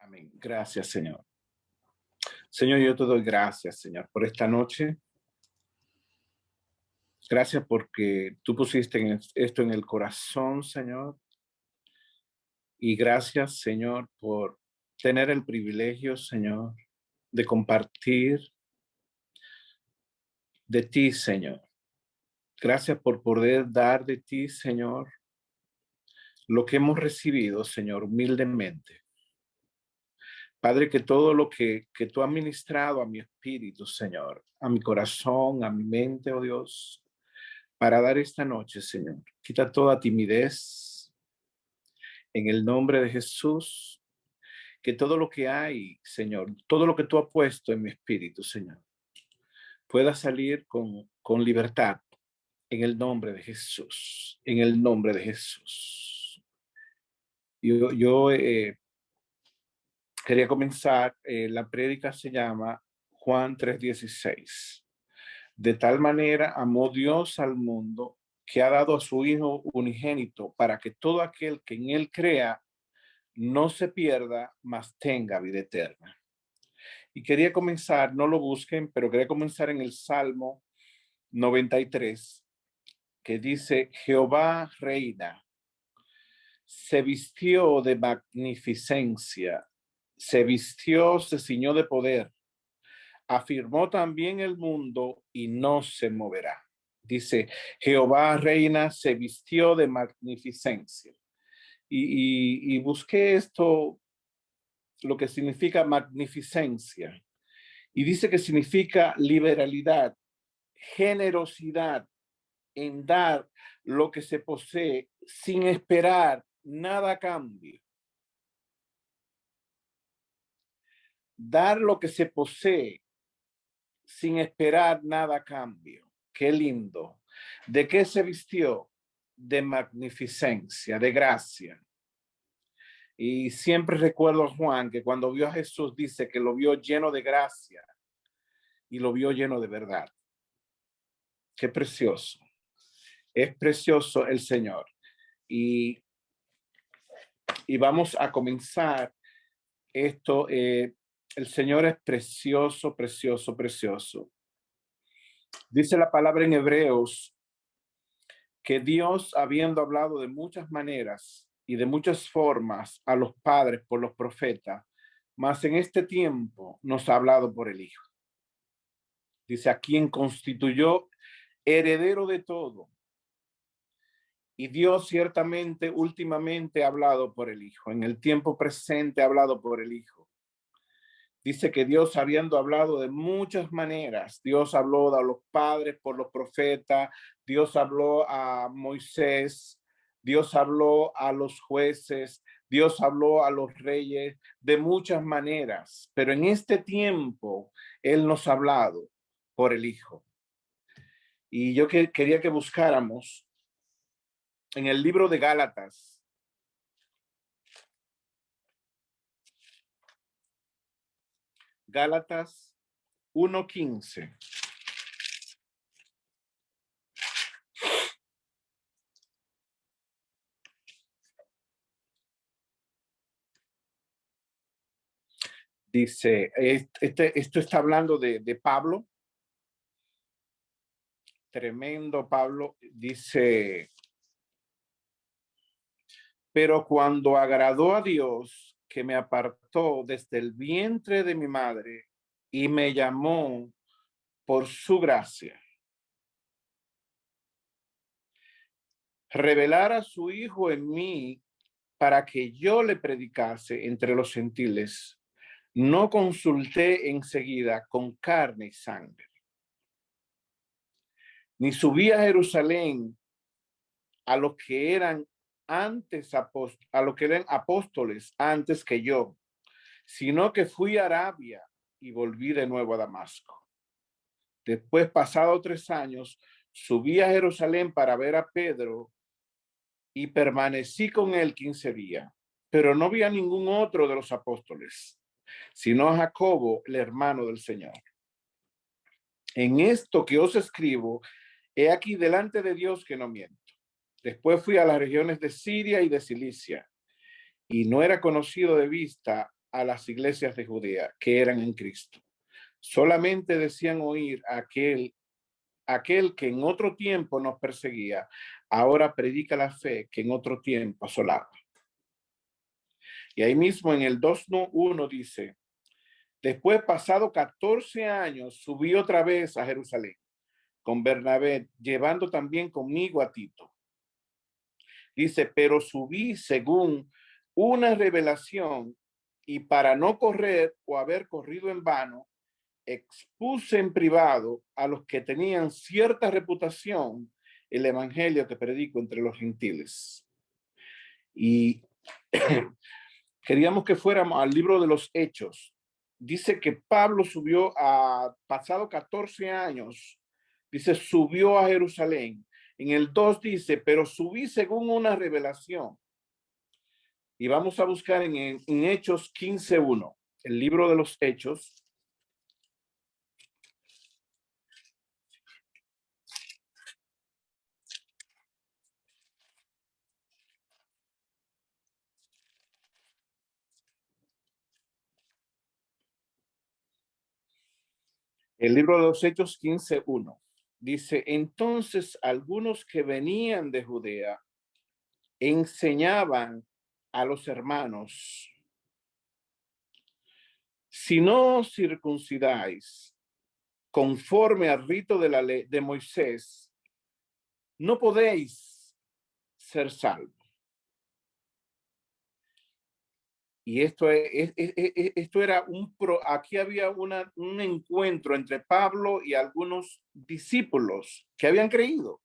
Amén. Gracias, Señor. Señor, yo te doy gracias, Señor, por esta noche. Gracias porque tú pusiste esto en el corazón, Señor. Y gracias, Señor, por tener el privilegio, Señor, de compartir de ti, Señor. Gracias por poder dar de ti, Señor, lo que hemos recibido, Señor, humildemente. Padre, que todo lo que tú has ministrado a mi espíritu, Señor, a mi corazón, a mi mente, oh Dios, para dar esta noche, Señor. Quita toda timidez en el nombre de Jesús. Que todo lo que hay, Señor, todo lo que tú has puesto en mi espíritu, Señor, pueda salir con libertad en el nombre de Jesús. En el nombre de Jesús. Yo quería comenzar, la prédica se llama Juan 3:16. De tal manera amó Dios al mundo que ha dado a su Hijo unigénito para que todo aquel que en él crea no se pierda, mas tenga vida eterna. Y quería comenzar, no lo busquen, pero quería comenzar en el Salmo 93, que dice, Jehová reina, se vistió de magnificencia, se vistió, se ciñó de poder, afirmó también el mundo y no se moverá. Dice, Jehová reina, se vistió de magnificencia. Y busqué esto, lo que significa magnificencia. Y dice que significa liberalidad, generosidad en dar lo que se posee sin esperar nada a cambio. Dar lo que se posee sin esperar nada a cambio. Qué lindo. ¿De qué se vistió? De magnificencia, de gracia. Y siempre recuerdo a Juan que cuando vio a Jesús dice que lo vio lleno de gracia y lo vio lleno de verdad. Qué precioso. Es precioso el Señor. Y vamos a comenzar esto. El Señor es precioso, precioso, precioso. Dice la palabra en Hebreos que Dios, habiendo hablado de muchas maneras y de muchas formas a los padres por los profetas, mas en este tiempo nos ha hablado por el Hijo. Dice, a quien constituyó heredero de todo. Y Dios ciertamente últimamente ha hablado por el Hijo. En el tiempo presente ha hablado por el Hijo. Dice que Dios, habiendo hablado de muchas maneras, Dios habló a los padres por los profetas, Dios habló a Moisés, Dios habló a los jueces, Dios habló a los reyes de muchas maneras. Pero en este tiempo, Él nos ha hablado por el Hijo. Y yo quería que buscáramos en el libro de Gálatas. Gálatas 1:15. Dice, esto está hablando de Pablo. Tremendo Pablo. Dice, pero cuando agradó a Dios, que me apartó desde el vientre de mi madre y me llamó por su gracia, revelar a su Hijo en mí para que yo le predicase entre los gentiles, no consulté enseguida con carne y sangre, ni subí a Jerusalén a los que eran apóstoles antes que yo, sino que fui a Arabia y volví de nuevo a Damasco. Después, pasado 3 años, subí a Jerusalén para ver a Pedro y permanecí con él 15 días, pero no vi a ningún otro de los apóstoles, sino a Jacobo, el hermano del Señor. En esto que os escribo, he aquí delante de Dios que no miento. Después fui a las regiones de Siria y de Cilicia, y no era conocido de vista a las iglesias de Judea que eran en Cristo. Solamente decían oír a aquel que en otro tiempo nos perseguía, ahora predica la fe que en otro tiempo asolaba. Y ahí mismo en el 2:1 dice, después pasado 14 años, subí otra vez a Jerusalén con Bernabé, llevando también conmigo a Tito. Dice, pero subí según una revelación y para no correr o haber corrido en vano, expuse en privado a los que tenían cierta reputación el evangelio que predico entre los gentiles. Y queríamos que fuéramos al libro de los Hechos. Dice que Pablo subió pasado 14 años, dice, subió a Jerusalén. En el 2 dice, pero subí según una revelación. Y vamos a buscar en Hechos 15:1, el libro de los Hechos. El libro de los Hechos 15:1 dice, entonces algunos que venían de Judea enseñaban a los hermanos, si no circuncidáis conforme al rito de la ley de Moisés, no podéis ser salvos. Y esto era aquí había un encuentro entre Pablo y algunos discípulos que habían creído.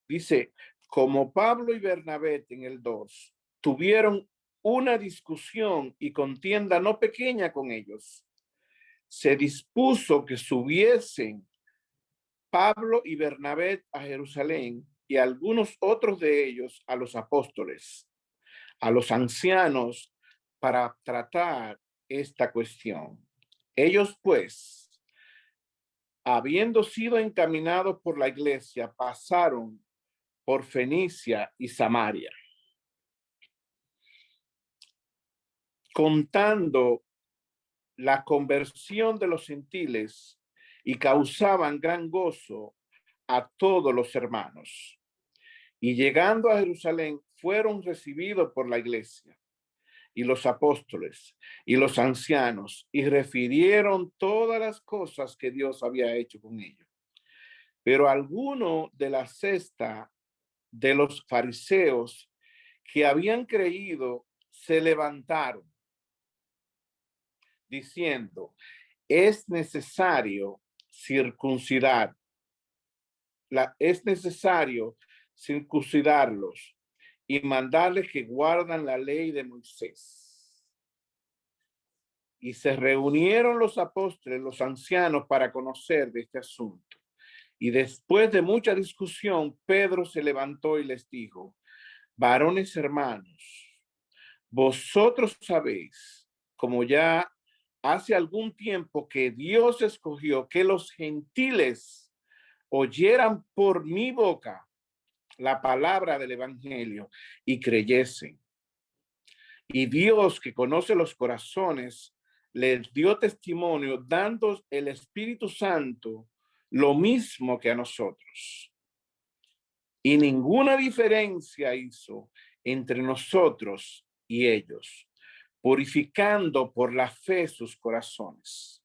Dice, como Pablo y Bernabé en el 2 tuvieron una discusión y contienda no pequeña con ellos, se dispuso que subiesen Pablo y Bernabé a Jerusalén y algunos otros de ellos a los apóstoles, a los ancianos, para tratar esta cuestión. Ellos, pues, habiendo sido encaminados por la iglesia, pasaron por Fenicia y Samaria, contando la conversión de los gentiles y causaban gran gozo a todos los hermanos. Y llegando a Jerusalén, fueron recibidos por la iglesia y los apóstoles y los ancianos y refirieron todas las cosas que Dios había hecho con ellos. Pero algunos de la cesta de los fariseos que habían creído se levantaron diciendo, es necesario circuncidar, es necesario circuncidarlos y mandarles que guardan la ley de Moisés. Y se reunieron los apóstoles, los ancianos, para conocer de este asunto. Y después de mucha discusión, Pedro se levantó y les dijo, varones hermanos, vosotros sabéis, como ya hace algún tiempo, que Dios escogió que los gentiles oyeran por mi boca la palabra del evangelio y creyesen. Y Dios, que conoce los corazones, les dio testimonio dando el Espíritu Santo lo mismo que a nosotros. Y ninguna diferencia hizo entre nosotros y ellos, purificando por la fe sus corazones.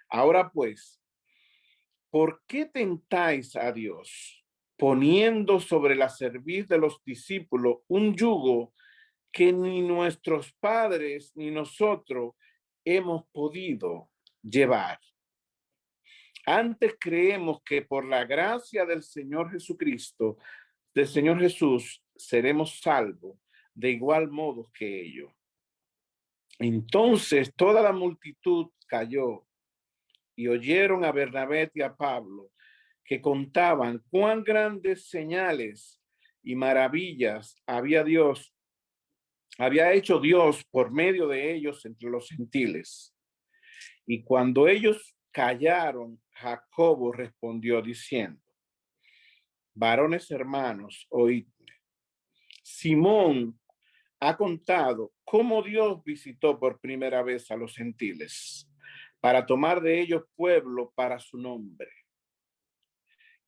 Ahora pues, ¿por qué tentáis a Dios poniendo sobre la cerviz de los discípulos un yugo que ni nuestros padres ni nosotros hemos podido llevar? Antes creemos que por la gracia del Señor Jesucristo, del Señor Jesús, seremos salvos de igual modo que ellos. Entonces toda la multitud cayó y oyeron a Bernabé y a Pablo, que contaban cuán grandes señales y maravillas había hecho Dios por medio de ellos entre los gentiles. Y cuando ellos callaron, Jacobo respondió diciendo, varones hermanos, oídme. Simón ha contado cómo Dios visitó por primera vez a los gentiles para tomar de ellos pueblo para su nombre.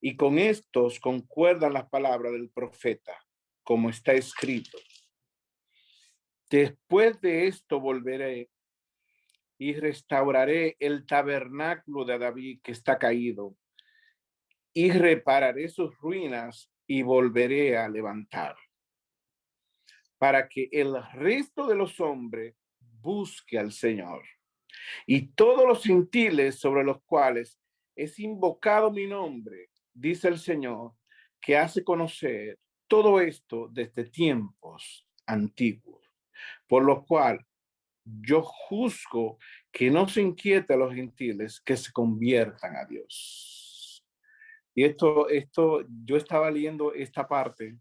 Y con estos concuerdan las palabras del profeta, como está escrito. Después de esto volveré y restauraré el tabernáculo de David que está caído, y repararé sus ruinas y volveré a levantar, para que el resto de los hombres busque al Señor. Y todos los gentiles sobre los cuales es invocado mi nombre, dice el Señor, que hace conocer todo esto desde tiempos antiguos, por lo cual yo juzgo que no se inquiete a los gentiles que se conviertan a Dios. Y yo estaba leyendo esta parte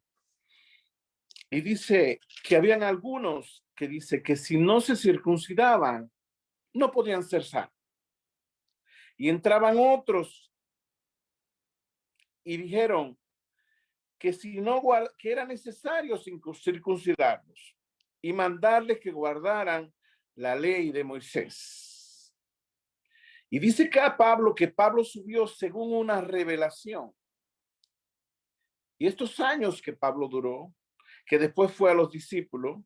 y dice que habían algunos que dice que si no se circuncidaban, no podían ser salvos. Y entraban otros y dijeron que si no que era necesario circuncidarlos y mandarles que guardaran la ley de Moisés. Y dice que Pablo subió según una revelación. Y estos años que Pablo duró, que después fue a los discípulos,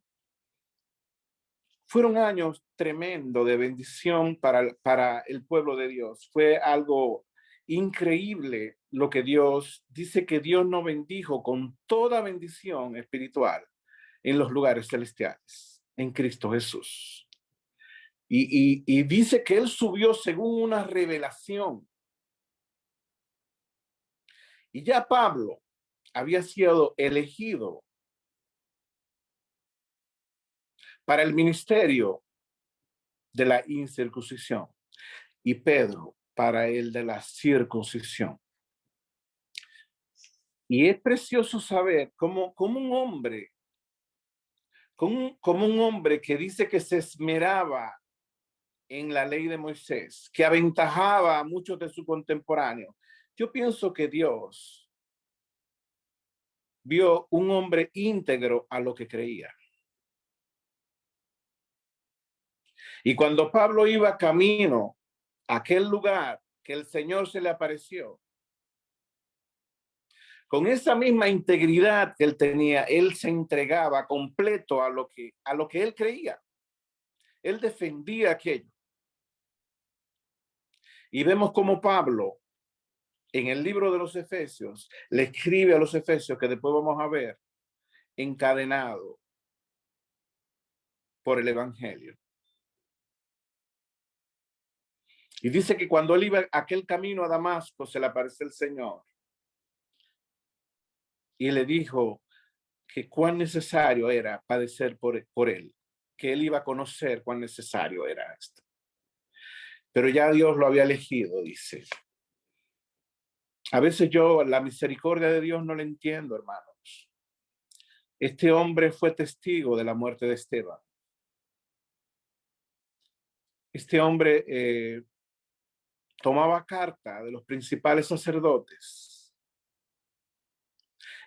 fueron años tremendos de bendición para el pueblo de Dios. Fue algo increíble lo que Dios dice, que Dios nos bendijo con toda bendición espiritual en los lugares celestiales, en Cristo Jesús. Y dice que Él subió según una revelación. Y ya Pablo había sido elegido para el ministerio de la incircuncisión y Pedro para el de la circuncisión. Y es precioso saber cómo un hombre, como un hombre que dice que se esmeraba en la ley de Moisés, que aventajaba a muchos de sus contemporáneos. Yo pienso que Dios vio un hombre íntegro a lo que creía. Y cuando Pablo iba camino a aquel lugar que el Señor se le apareció, con esa misma integridad que él tenía, él se entregaba completo a lo que él creía. Él defendía aquello. Y vemos cómo Pablo, en el libro de los Efesios, le escribe a los Efesios, que después vamos a ver, encadenado por el Evangelio. Y dice que cuando él iba aquel camino a Damasco, se le apareció el Señor y le dijo que cuán necesario era padecer por él, que él iba a conocer cuán necesario era esto. Pero ya Dios lo había elegido, dice. A veces yo la misericordia de Dios no la entiendo, hermanos. Este hombre fue testigo de la muerte de Esteban. Este hombre tomaba carta de los principales sacerdotes.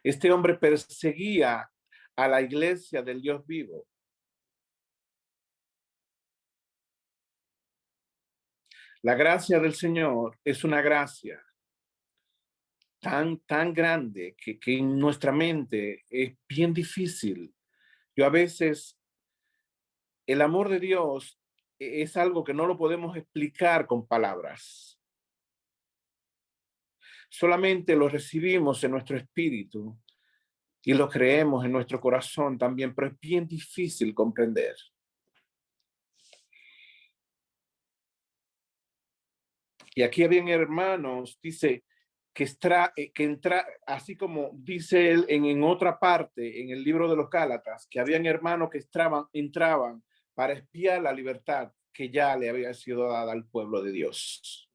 Este hombre perseguía a la iglesia del Dios vivo. La gracia del Señor es una gracia tan grande que en nuestra mente es bien difícil. Yo a veces, el amor de Dios es algo que no lo podemos explicar con palabras. Solamente lo recibimos en nuestro espíritu y lo creemos en nuestro corazón también, pero es bien difícil comprender. Y aquí habían hermanos, dice, que entra, así como dice él en otra parte, en el libro de los Gálatas, que habían hermanos que entraban para espiar la libertad que ya le había sido dada al pueblo de Dios.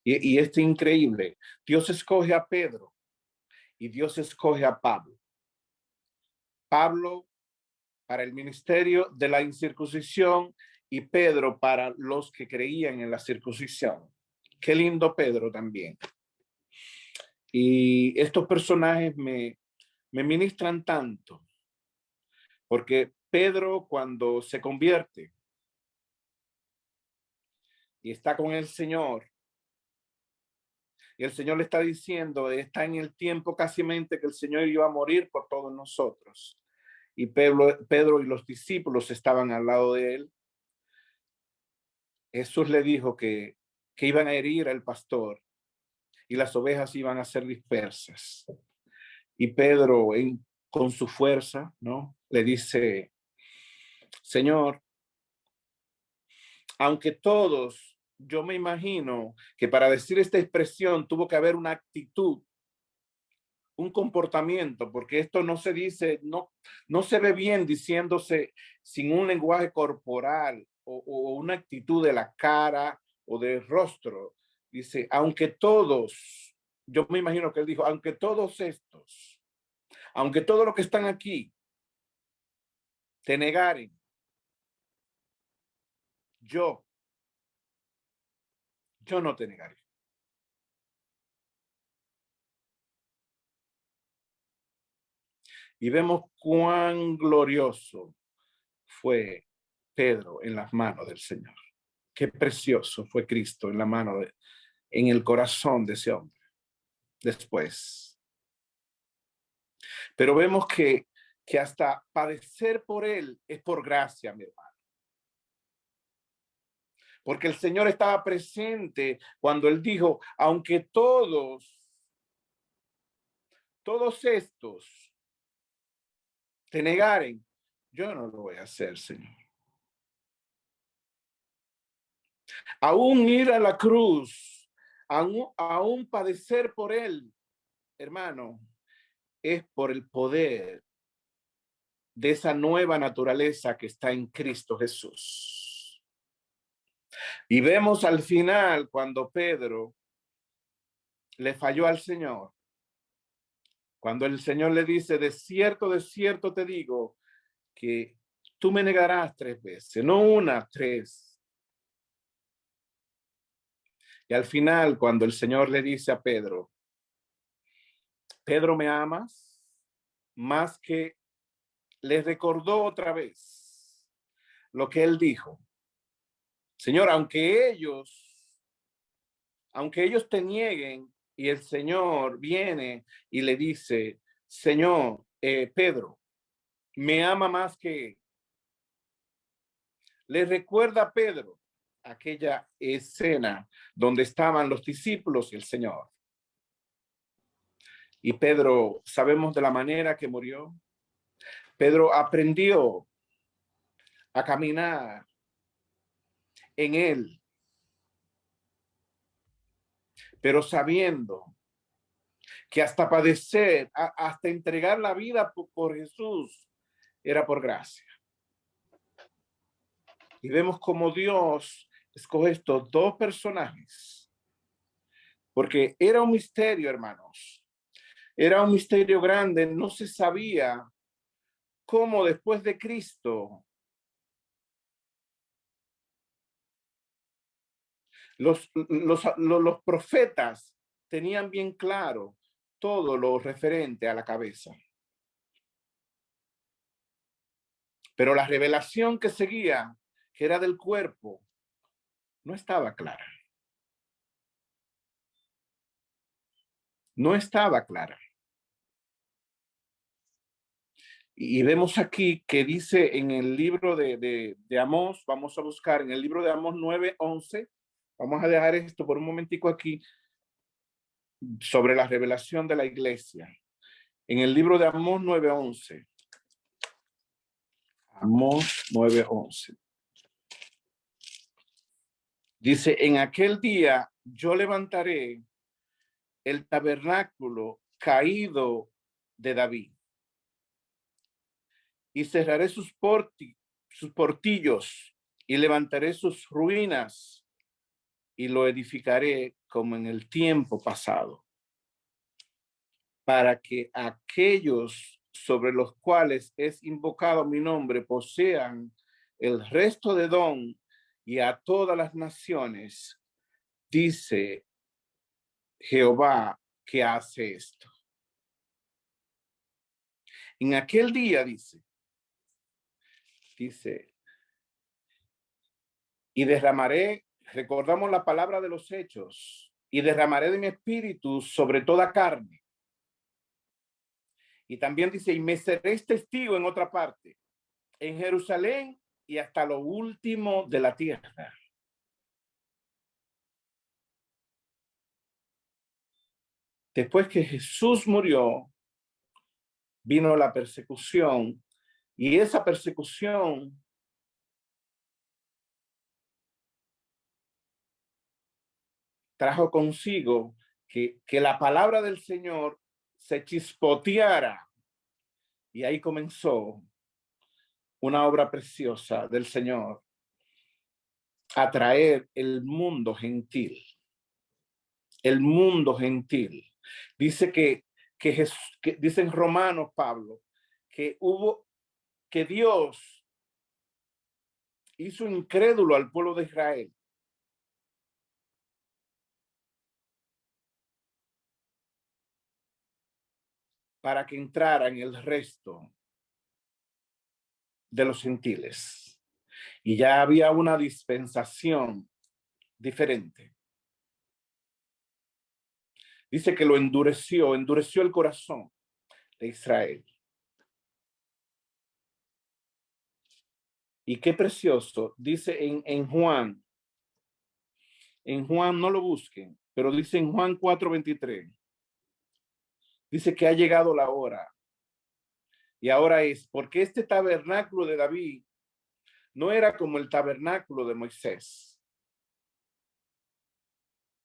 Y esto es increíble. Dios escoge a Pedro y Dios escoge a Pablo. Pablo para el ministerio de la incircuncisión y Pedro para los que creían en la circuncisión. Qué lindo Pedro también. Y estos personajes me ministran tanto, porque Pedro, cuando se convierte y está con el Señor, y el Señor le está diciendo, está en el tiempo casi mente que el Señor iba a morir por todos nosotros. Y Pedro y los discípulos estaban al lado de él. Jesús le dijo que iban a herir al pastor y las ovejas iban a ser dispersas. Y Pedro, con su fuerza, ¿no? Le dice, Señor, aunque todos, yo me imagino que para decir esta expresión tuvo que haber una actitud, un comportamiento, porque esto no se dice, no se ve bien diciéndose sin un lenguaje corporal o una actitud de la cara o del rostro. Dice, aunque todos, yo me imagino que él dijo, aunque todos estos, aunque todos los que están aquí te negaren, yo no te negaré. Y vemos cuán glorioso fue Pedro en las manos del Señor. Qué precioso fue Cristo en la mano, en el corazón de ese hombre después. Pero vemos que hasta padecer por él es por gracia, mi hermano. Porque el Señor estaba presente cuando él dijo, aunque todos estos te negaren, yo no lo voy a hacer, Señor. Aún ir a la cruz, aún padecer por él, hermano, es por el poder de esa nueva naturaleza que está en Cristo Jesús. Y vemos al final cuando Pedro le falló al Señor, cuando el Señor le dice, de cierto te digo, que tú me negarás 3 veces, no una, 3. Y al final, cuando el Señor le dice a Pedro, Pedro, ¿me amas? Más que le recordó otra vez lo que él dijo. Señor, aunque ellos te nieguen, y el Señor viene y le dice, Señor, Pedro, me ama más que le recuerda a Pedro aquella escena donde estaban los discípulos y el Señor. Y Pedro, sabemos de la manera que murió. Pedro aprendió a caminar en él, pero sabiendo que hasta padecer, hasta entregar la vida por Jesús, era por gracia. Y vemos cómo Dios escoge estos 2 personajes, porque era un misterio, hermanos. Era un misterio grande, no se sabía cómo después de Cristo los profetas tenían bien claro todo lo referente a la cabeza. Pero la revelación que seguía, que era del cuerpo, no estaba clara. No estaba clara. Y vemos aquí que dice en el libro de Amós, vamos a buscar en el libro de Amós 9:11, vamos a dejar esto por un momentico aquí, sobre la revelación de la iglesia. En el libro de Amós 9:11. Amós 9:11. Dice, en aquel día yo levantaré el tabernáculo caído de David y cerraré sus portillos y levantaré sus ruinas y lo edificaré como en el tiempo pasado, para que aquellos sobre los cuales es invocado mi nombre posean el resto de Edom y a todas las naciones, dice Jehová que hace esto. En aquel día, dice, dice, y derramaré, recordamos la palabra de los hechos, y derramaré de mi espíritu sobre toda carne. Y también dice, y me seréis testigo en otra parte, en Jerusalén y hasta lo último de la tierra. Después que Jesús murió, vino la persecución, y esa persecución trajo consigo que la palabra del Señor se chispoteara, y ahí comenzó una obra preciosa del Señor a traer el mundo gentil. El mundo gentil. Dice que dice en Romanos Pablo que Dios hizo incrédulo al pueblo de Israel para que entrara en el resto de los gentiles. Y ya había una dispensación diferente. Dice que lo endureció el corazón de Israel. Y qué precioso, dice en Juan no lo busquen, pero dice en Juan 4:23, dice que ha llegado la hora. Y ahora es, porque este tabernáculo de David no era como el tabernáculo de Moisés.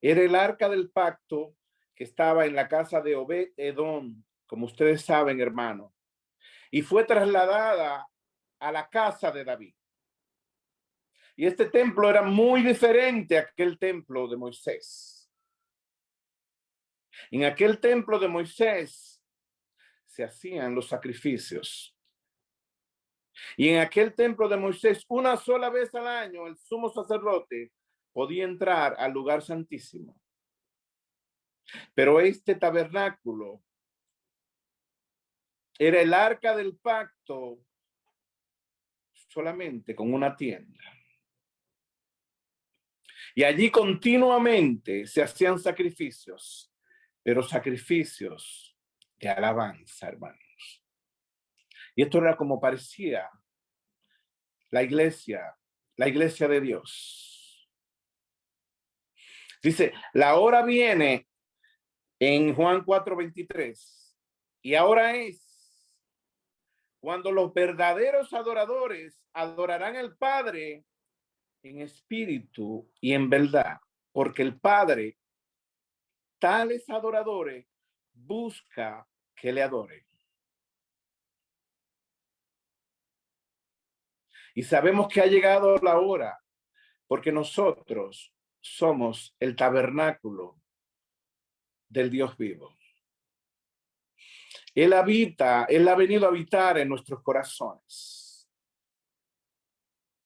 Era el arca del pacto que estaba en la casa de Obed-Edom, como ustedes saben, hermano, y fue trasladada a la casa de David. Y este templo era muy diferente a aquel templo de Moisés. En aquel templo de Moisés se hacían los sacrificios. Y en aquel templo de Moisés, una sola vez al año, el sumo sacerdote podía entrar al lugar santísimo. Pero este tabernáculo era el arca del pacto solamente con una tienda. Y allí continuamente se hacían sacrificios, pero sacrificios de alabanza, hermanos. Y esto era como parecía la iglesia de Dios. Dice, la hora viene en Juan 4:23, y ahora es cuando los verdaderos adoradores adorarán al Padre en espíritu y en verdad, porque el Padre, tales adoradores, busca que le adoren. Y sabemos que ha llegado la hora, porque nosotros somos el tabernáculo del Dios vivo. Él ha venido a habitar en nuestros corazones.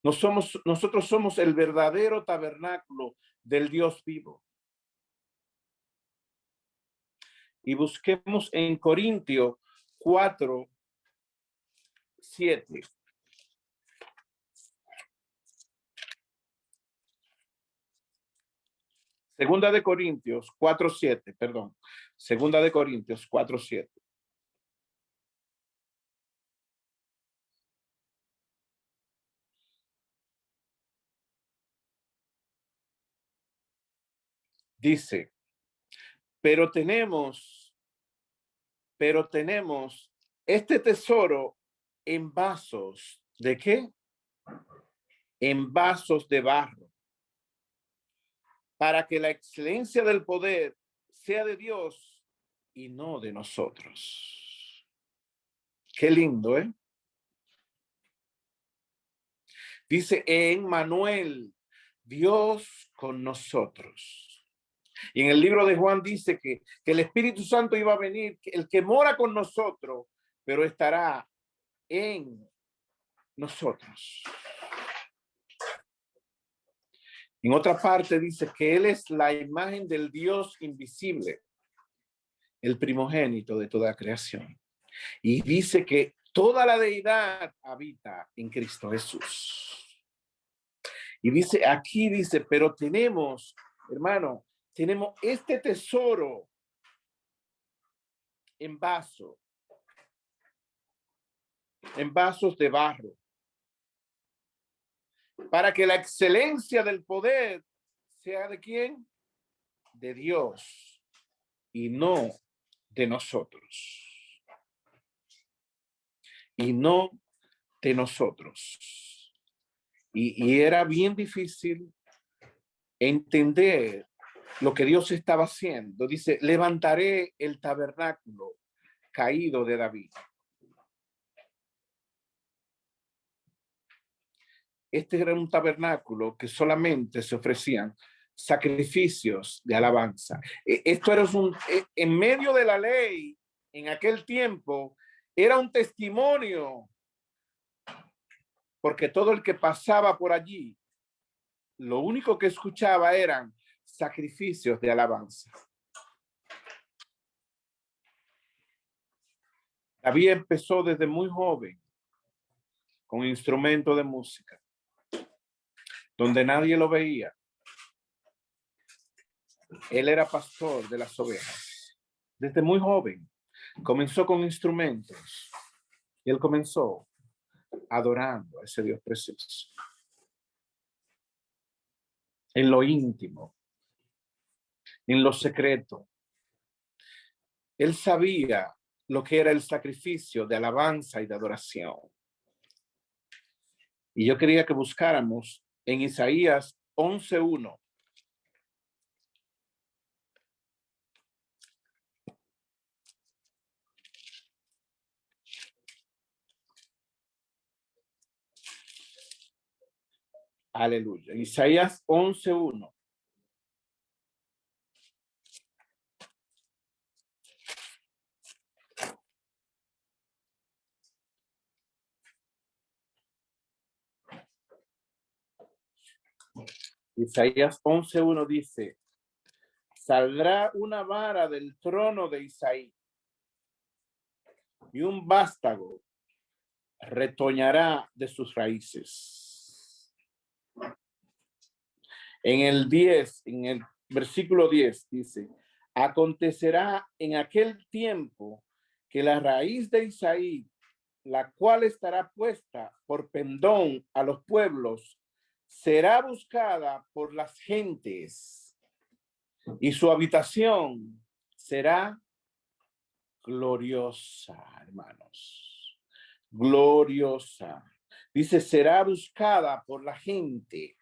Nosotros somos el verdadero tabernáculo del Dios vivo. Y busquemos en Corintios 4:7. Segunda de Corintios 4:7, perdón. Segunda de Corintios 4:7. Dice, pero tenemos este tesoro en vasos, ¿de qué? En vasos de barro, para que la excelencia del poder sea de Dios y no de nosotros. Qué lindo, ¿eh? Dice en Manuel, Dios con nosotros. Y en el libro de Juan dice que el Espíritu Santo iba a venir, el que mora con nosotros, pero estará en nosotros. En otra parte dice que Él es la imagen del Dios invisible, el primogénito de toda creación. Y dice que Toda la deidad habita en Cristo Jesús. Y dice, aquí dice, pero tenemos, hermano, tenemos este tesoro en vasos de barro, para que la excelencia del poder sea de quién, de Dios y no de nosotros. Y no de nosotros. Y era bien difícil entender lo que Dios estaba haciendo. Dice, levantaré el tabernáculo caído de David. Este era un tabernáculo que solamente se ofrecían sacrificios de alabanza. Esto era en medio de la ley, en aquel tiempo, era un testimonio, porque todo el que pasaba por allí, lo único que escuchaba eran sacrificios de alabanza. David empezó desde muy joven con instrumentos de música, donde nadie lo veía. Él era pastor de las ovejas. Desde muy joven comenzó con instrumentos y él comenzó adorando a ese Dios precioso. En lo íntimo, en lo secreto. Él sabía lo que era el sacrificio de alabanza y de adoración. Y yo quería que buscáramos en Isaías 11:1. Aleluya. Isaías 11:1. Isaías 11:1 dice, saldrá una vara del trono de Isaí y un vástago retoñará de sus raíces. En el versículo 10 dice, acontecerá en aquel tiempo que la raíz de Isaí, la cual estará puesta por pendón a los pueblos, será buscada por las gentes y su habitación será gloriosa, hermanos. Gloriosa. Dice, será buscada por la gente.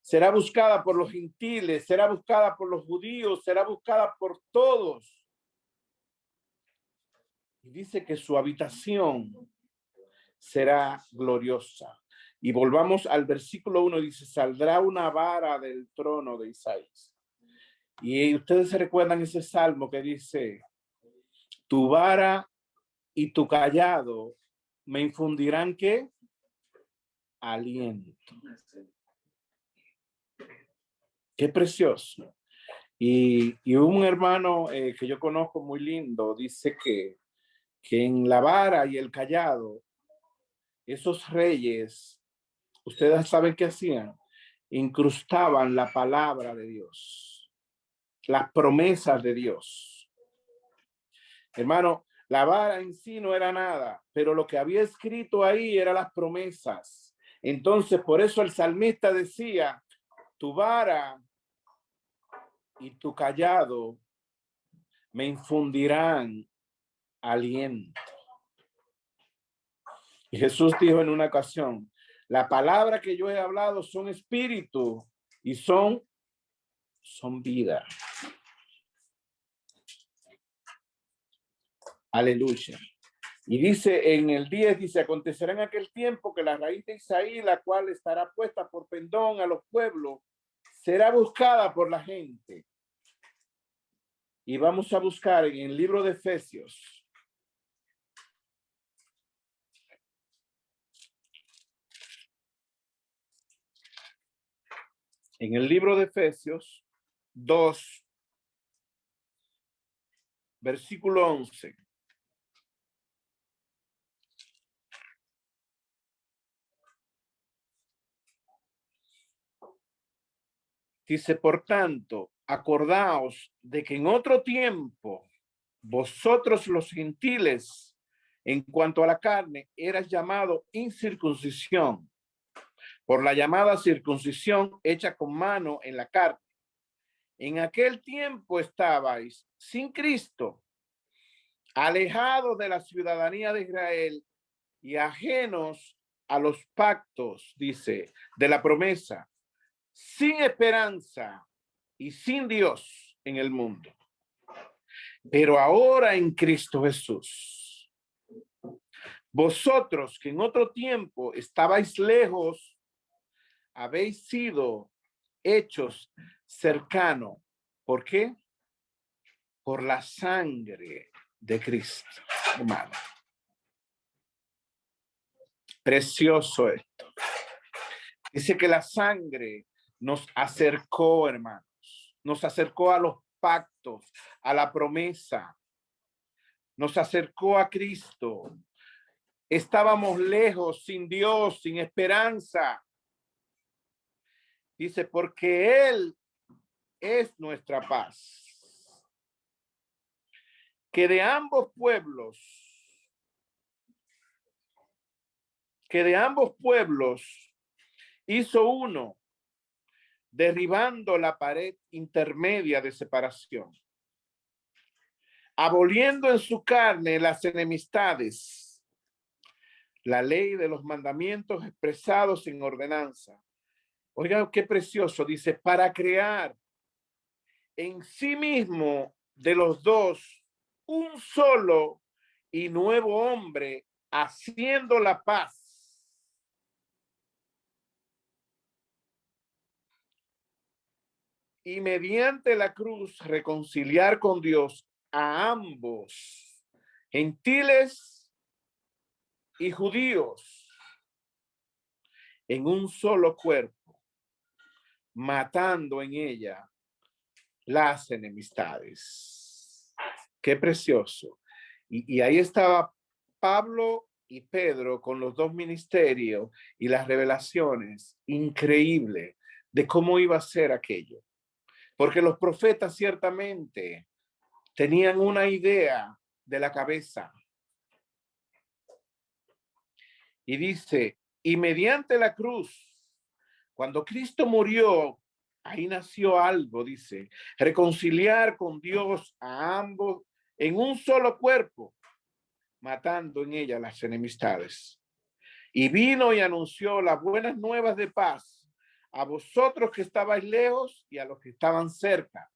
Será buscada por los gentiles, será buscada por los judíos, será buscada por todos. Y dice que su habitación será gloriosa. Y volvamos al versículo 1, dice, saldrá una vara del trono de Isaías. Y ustedes se recuerdan ese salmo que dice, tu vara y tu callado me infundirán ¿qué? Aliento. Qué precioso. Y un hermano que yo conozco muy lindo dice que en la vara y el callado, esos reyes, ustedes saben qué hacían, incrustaban la palabra de Dios, las promesas de Dios. Hermano, la vara en sí no era nada, pero lo que había escrito ahí eran las promesas. Entonces, por eso el salmista decía, tu vara y tu callado me infundirán aliento. Y Jesús dijo en una ocasión, la palabra que yo he hablado son espíritu y son vida. Aleluya. Y dice en el 10, dice, acontecerá en aquel tiempo que la raíz de Isaí, la cual estará puesta por pendón a los pueblos, será buscada por la gente. Y vamos a buscar en el libro de Efesios. En el libro de Efesios 2, versículo 11. Dice, por tanto, acordaos de que en otro tiempo vosotros los gentiles, en cuanto a la carne, eras llamado incircuncisión por la llamada circuncisión hecha con mano en la carne. En aquel tiempo estabais sin Cristo, alejados de la ciudadanía de Israel y ajenos a los pactos, dice, de la promesa, sin esperanza y sin Dios en el mundo. Pero ahora en Cristo Jesús, vosotros que en otro tiempo estabais lejos, habéis sido hechos cercanos. ¿Por qué? Por la sangre de Cristo, hermano. Precioso esto. Dice que la sangre nos acercó, hermanos. Nos acercó a los pactos, a la promesa. Nos acercó a Cristo. Estábamos lejos, sin Dios, sin esperanza. Dice, porque Él es nuestra paz. Que de ambos pueblos hizo uno, derribando la pared intermedia de separación, aboliendo en su carne las enemistades, la ley de los mandamientos expresados en ordenanza. Oigan qué precioso, dice, para crear en sí mismo de los dos un solo y nuevo hombre, haciendo la paz. Y mediante la cruz reconciliar con Dios a ambos, gentiles y judíos, en un solo cuerpo, matando en ella las enemistades. Qué precioso. Y ahí estaba Pablo y Pedro con los dos ministerios y las revelaciones increíbles de cómo iba a ser aquello. Porque los profetas ciertamente tenían una idea de la cabeza. Y dice, y mediante la cruz, cuando Cristo murió, ahí nació algo, dice, reconciliar con Dios a ambos en un solo cuerpo, matando en ella las enemistades. Y vino y anunció las buenas nuevas de paz a vosotros que estabais lejos y a los que estaban cerca.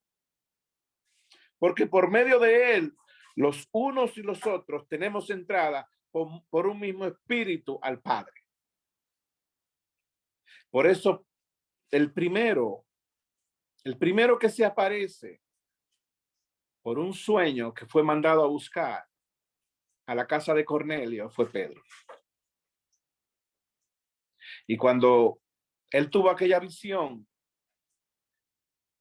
Porque por medio de él, los unos y los otros tenemos entrada por un mismo espíritu al Padre. Por eso el primero que se aparece por un sueño que fue mandado a buscar a la casa de Cornelio fue Pedro. Y cuando él tuvo aquella visión,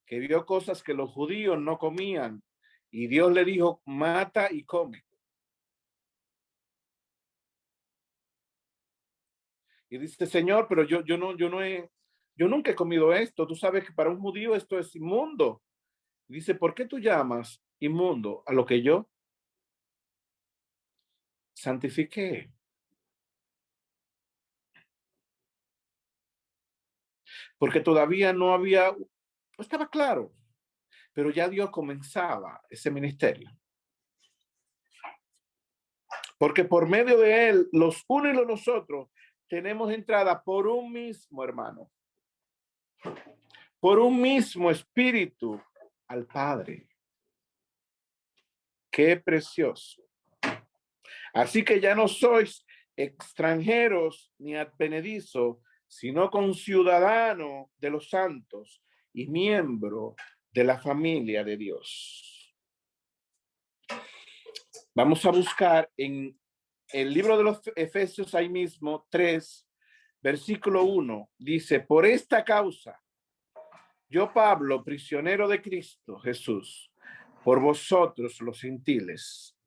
que vio cosas que los judíos no comían, y Dios le dijo, mata y come. Y dice, Señor, pero yo nunca he comido esto. Tú sabes que para un judío esto es inmundo. Y dice, ¿por qué tú llamas inmundo a lo que yo santifiqué? Porque todavía no estaba claro, pero ya Dios comenzaba ese ministerio. Porque por medio de él, los unos y los otros, tenemos entrada por un mismo hermano, por un mismo espíritu al Padre. Qué precioso. Así que ya no sois extranjeros ni advenedizos, sino conciudadanos de los santos y miembro de la familia de Dios. Vamos a buscar en el libro de los Efesios, ahí mismo, 3, versículo 1, dice, por esta causa, yo Pablo, prisionero de Cristo Jesús, por vosotros los gentiles,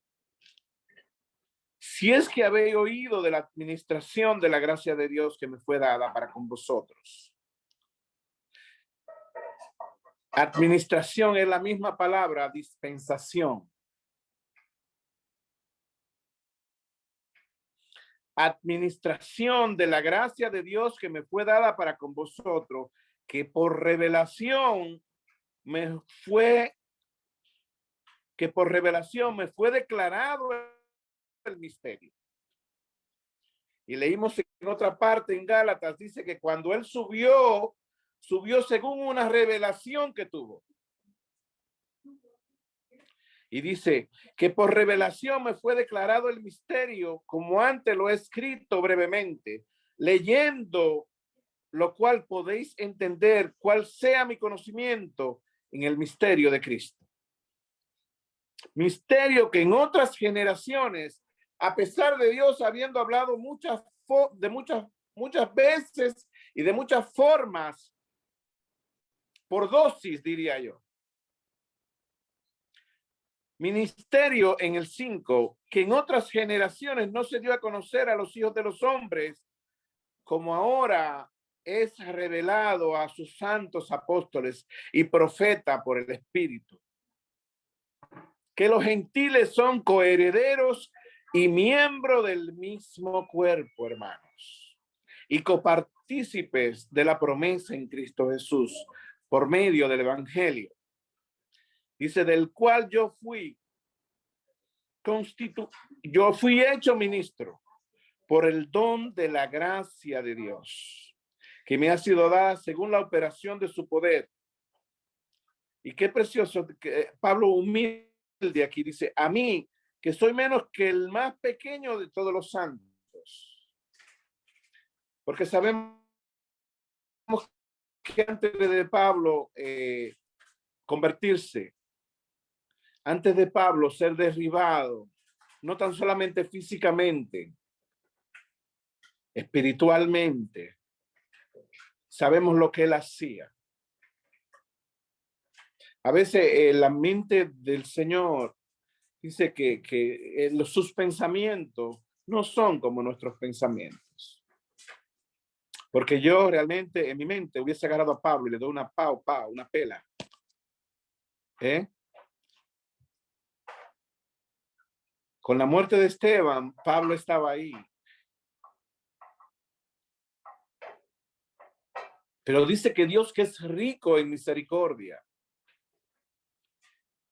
si es que habéis oído de la administración de la gracia de Dios que me fue dada para con vosotros. Administración es la misma palabra, dispensación. Administración de la gracia de Dios que me fue dada para con vosotros, que por revelación me fue declarado el misterio. Y leímos en otra parte en Gálatas, dice que cuando él subió según una revelación que tuvo. Y dice que por revelación me fue declarado el misterio, como antes lo he escrito brevemente, leyendo lo cual podéis entender cuál sea mi conocimiento en el misterio de Cristo. Misterio que en otras generaciones, a pesar de Dios habiendo hablado muchas veces y de muchas formas, por dosis, diría yo. Ministerio en el 5, que en otras generaciones no se dio a conocer a los hijos de los hombres, como ahora es revelado a sus santos apóstoles y profetas por el Espíritu. Que los gentiles son coherederos y miembros del mismo cuerpo, hermanos, y copartícipes de la promesa en Cristo Jesús por medio del Evangelio. Dice, del cual yo fui hecho ministro por el don de la gracia de Dios, que me ha sido dada según la operación de su poder. Y qué precioso que Pablo humilde aquí dice, a mí, que soy menos que el más pequeño de todos los santos. Porque sabemos que antes de Pablo convertirse, antes de Pablo ser derribado, no tan solamente físicamente, espiritualmente, sabemos lo que él hacía. A veces la mente del Señor dice que sus pensamientos no son como nuestros pensamientos. Porque yo realmente en mi mente hubiese agarrado a Pablo y le doy una una pela. Con la muerte de Esteban, Pablo estaba ahí. Pero dice que Dios, que es rico en misericordia,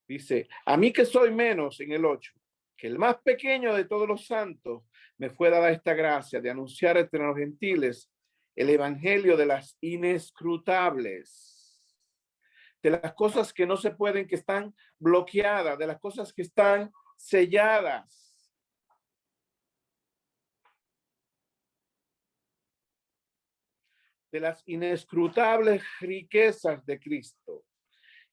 dice, a mí que soy menos, en el 8, que el más pequeño de todos los santos, me fue dada esta gracia de anunciar entre los gentiles el evangelio de las inescrutables, de las cosas que no se pueden, que están bloqueadas, de las cosas que están selladas. De las inescrutables riquezas de Cristo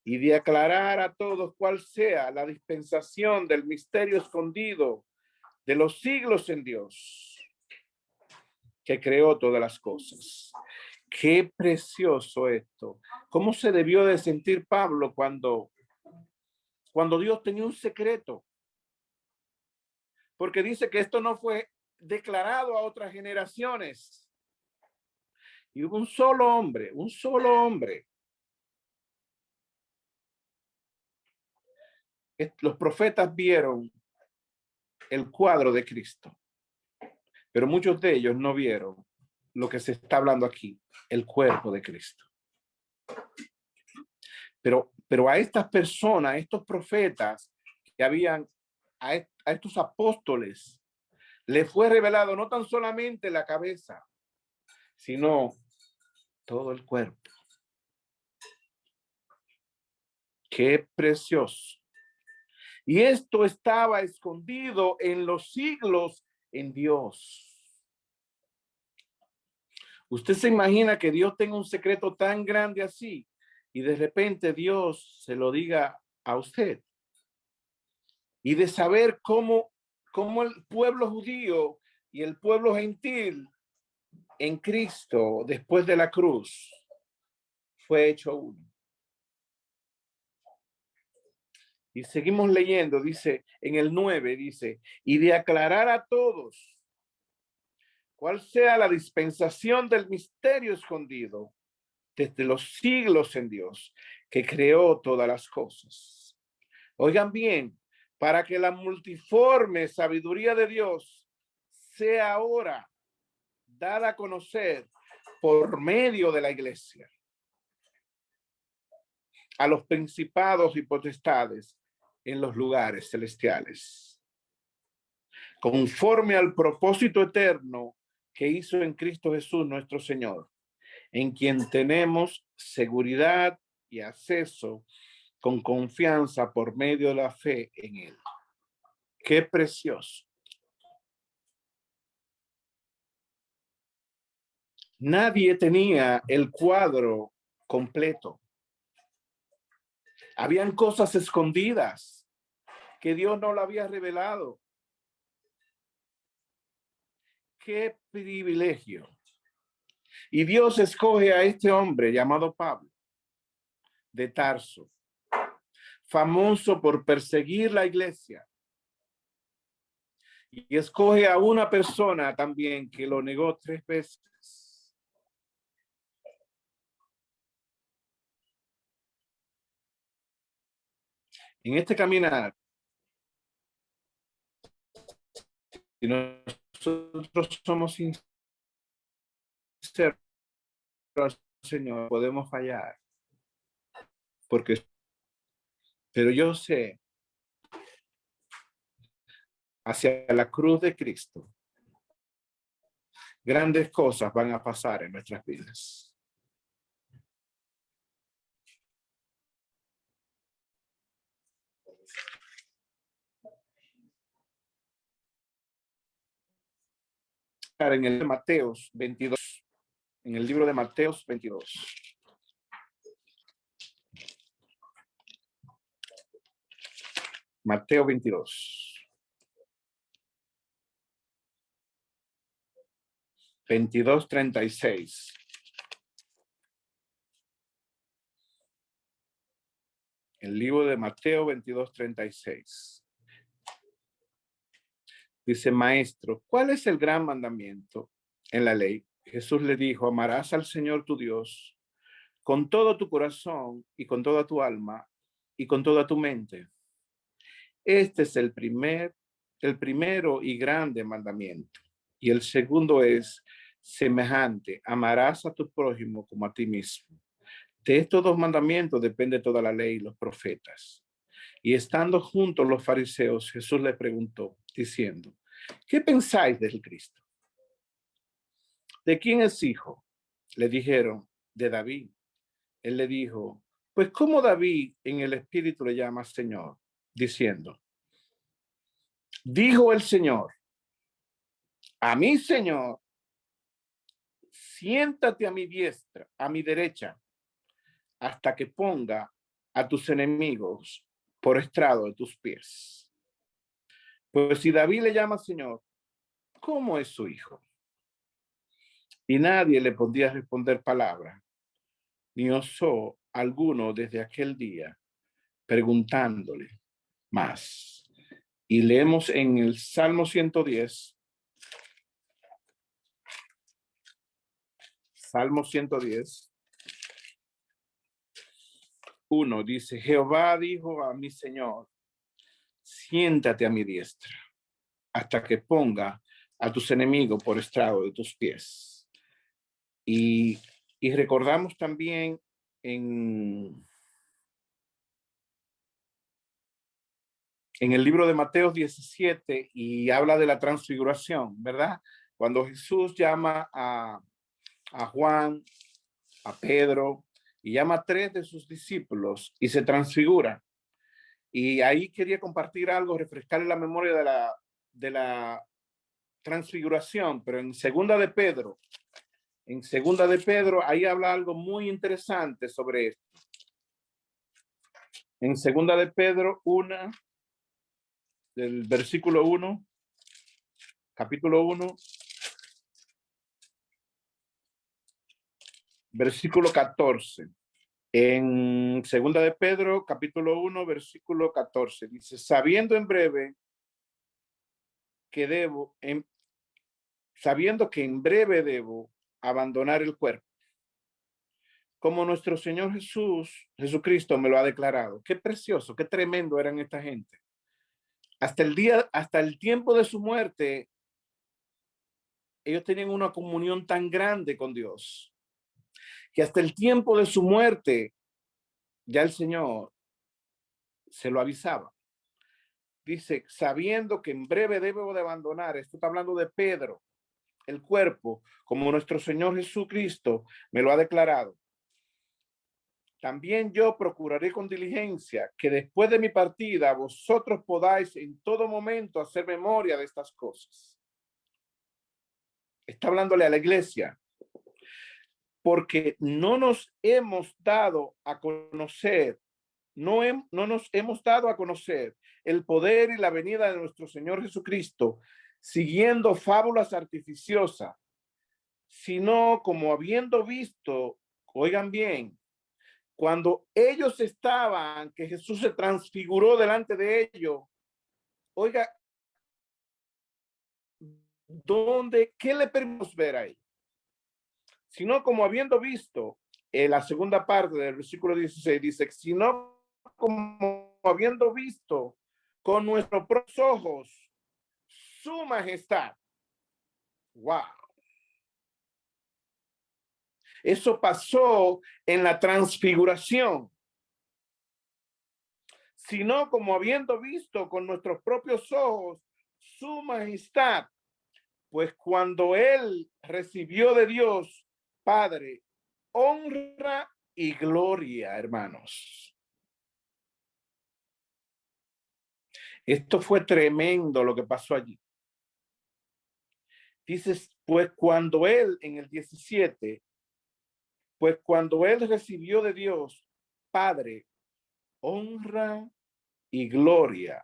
y de aclarar a todos cuál sea la dispensación del misterio escondido de los siglos en Dios, que creó todas las cosas. Qué precioso esto. ¿Cómo se debió de sentir Pablo cuando Dios tenía un secreto? Porque dice que esto no fue declarado a otras generaciones. Y hubo un solo hombre. Los profetas vieron el cuadro de Cristo, pero muchos de ellos no vieron lo que se está hablando aquí, el cuerpo de Cristo. Pero a estas personas, a estos profetas que habían, a estos apóstoles, les fue revelado no tan solamente la cabeza, sino todo el cuerpo. Qué precioso. Y esto estaba escondido en los siglos en Dios. ¿Usted se imagina que Dios tenga un secreto tan grande así y de repente Dios se lo diga a usted? Y de saber cómo el pueblo judío y el pueblo gentil en Cristo, después de la cruz, fue hecho uno. Y seguimos leyendo, dice, en el 9, dice, y de aclarar a todos cuál sea la dispensación del misterio escondido, desde los siglos en Dios, que creó todas las cosas. Oigan bien, para que la multiforme sabiduría de Dios sea ahora dada a conocer por medio de la iglesia a los principados y potestades en los lugares celestiales, conforme al propósito eterno que hizo en Cristo Jesús nuestro Señor, en quien tenemos seguridad y acceso con confianza por medio de la fe en Él. Qué precioso. Nadie tenía el cuadro completo. Habían cosas escondidas que Dios no lo había revelado. Qué privilegio. Y Dios escoge a este hombre llamado Pablo de Tarso, famoso por perseguir la iglesia. Y escoge a una persona también que lo negó 3 veces. En este caminar, si nosotros somos sinceros al Señor, podemos fallar. Pero yo sé, hacia la cruz de Cristo, grandes cosas van a pasar en nuestras vidas. En el Mateos 22, en el libro de Mateos 22. Mateo 22. 22:36. El libro de Mateo 22:36. Dice, maestro, ¿cuál es el gran mandamiento en la ley? Jesús le dijo, amarás al Señor tu Dios con todo tu corazón y con toda tu alma y con toda tu mente. Este es el primero y grande mandamiento. Y el segundo es semejante, amarás a tu prójimo como a ti mismo. De estos 2 mandamientos depende toda la ley y los profetas. Y estando juntos los fariseos, Jesús les preguntó, diciendo, ¿qué pensáis del Cristo? ¿De quién es hijo? Le dijeron, de David. Él le dijo, pues ¿cómo David en el Espíritu le llama Señor? Diciendo, dijo el Señor, a mi Señor, siéntate a mi diestra, a mi derecha, hasta que ponga a tus enemigos por estrado de tus pies. Pues si David le llama Señor, ¿cómo es su hijo? Y nadie le podía responder palabra, ni osó alguno desde aquel día preguntándole más. Y leemos en el Salmo 110. Salmo 110. 1 dice, Jehová dijo a mi Señor, siéntate a mi diestra, hasta que ponga a tus enemigos por estrado de tus pies. Y recordamos también en el libro de Mateo 17 y habla de la transfiguración, ¿verdad? Cuando Jesús llama a Juan, a Pedro, y llama a 3 de sus discípulos y se transfigura. Y ahí quería compartir algo, refrescarle la memoria de la transfiguración, pero en segunda de Pedro, ahí habla algo muy interesante sobre esto. En segunda de Pedro 1, del versículo 1, capítulo 1, versículo 14. En segunda de Pedro, capítulo 1, versículo 14, dice, sabiendo que en breve debo abandonar el cuerpo, como nuestro Señor Jesucristo me lo ha declarado. Qué precioso, qué tremendo eran esta gente. Hasta el tiempo de su muerte, ellos tenían una comunión tan grande con Dios, que hasta el tiempo de su muerte, ya el Señor se lo avisaba. Dice, sabiendo que en breve debo de abandonar, esto está hablando de Pedro, el cuerpo, como nuestro Señor Jesucristo me lo ha declarado. También yo procuraré con diligencia que después de mi partida vosotros podáis en todo momento hacer memoria de estas cosas. Está hablándole a la iglesia, porque no nos hemos dado a conocer, no nos hemos dado a conocer el poder y la venida de nuestro Señor Jesucristo siguiendo fábulas artificiosas, sino como habiendo visto, oigan bien, cuando ellos estaban, que Jesús se transfiguró delante de ellos, oiga, ¿qué le permitimos ver ahí? Sino como habiendo visto, en la segunda parte del versículo 16 dice, sino como habiendo visto con nuestros propios ojos su majestad. Wow. Eso pasó en la transfiguración. Sino como habiendo visto con nuestros propios ojos su majestad, pues cuando él recibió de Dios Padre honra y gloria, hermanos. Esto fue tremendo lo que pasó allí. Dices, pues cuando él, en el 17, pues cuando él recibió de Dios Padre honra y gloria,